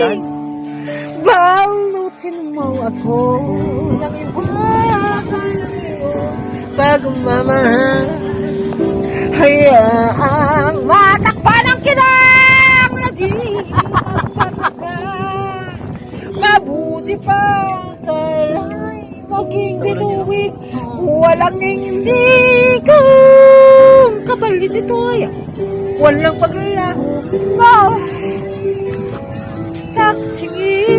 yan? Balutin mo ako ng iwanan ng iyong pagmamahal. Hayaang matakpan ang kinang na di magpatagal. Mabuti pa tala'y maging bituin. Walang nindigang kapalit ito'y walang paglalaho. Taksingin,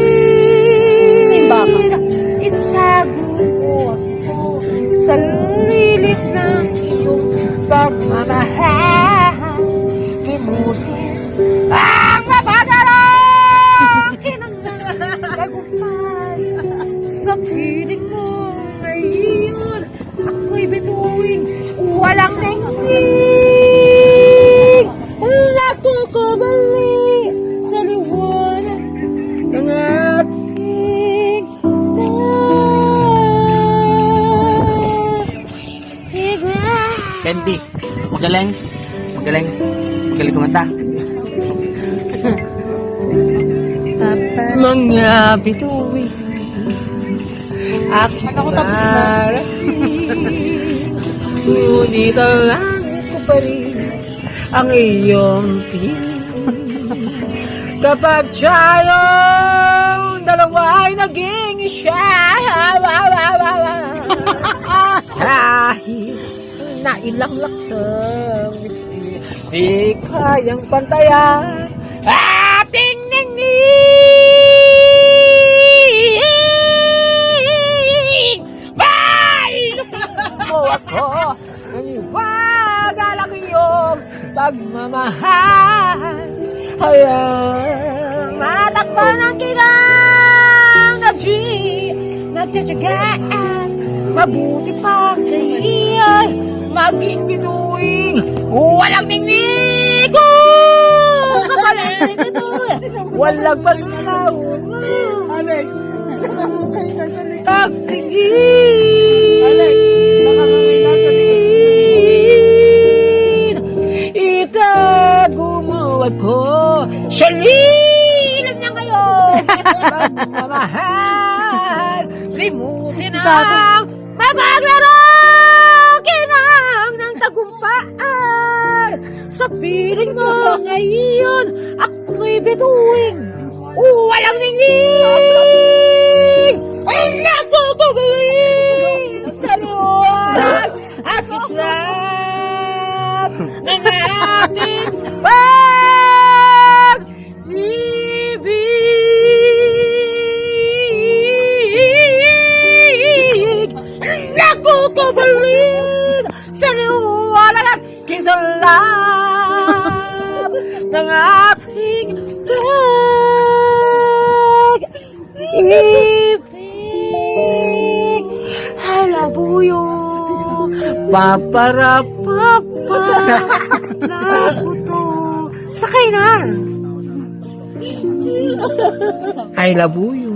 itago mo ako sa lilit ng iyong pagmamahal. Limutin ang mapagarang kinanggagumpay. Sa piling mo ngayon, ako'y bituin, walang ningning. Nakukubali sa liwanag ng ating pag-ibig. Candy, magaling. Magaling. Magaling kumanta. Mga bituin, aking marating. Ngunit ang langit ko pa rin ang iyong piling. Kapag tayong dalawa ay naging isa, kahit na ilang laksang di kayang pantayan ating ningning. Balutin mo ako ng iwagal ang iyong pagmamahal. Hayang matakpan ang kinang na di nagtatagaan. Mabuti pa kayo maging bituin, walang ningning kapalit ito, walang paglalaw. Alex, pagtingin, itago mo ako sa lilang niya ngayon. Pagmamahal, limutin ang mapaglaro kinang ng tagumpaan. Sa piling mo ngayon, ako'y bituin, walang ningning. Ay nakukubali sa liwanag at kislap ng ating pag-ibig. Nakukubalin sa liwanag at kislap ng ating pag-ibig. Halabuyo, paparapapa, nakuto. Sakay na. I love you.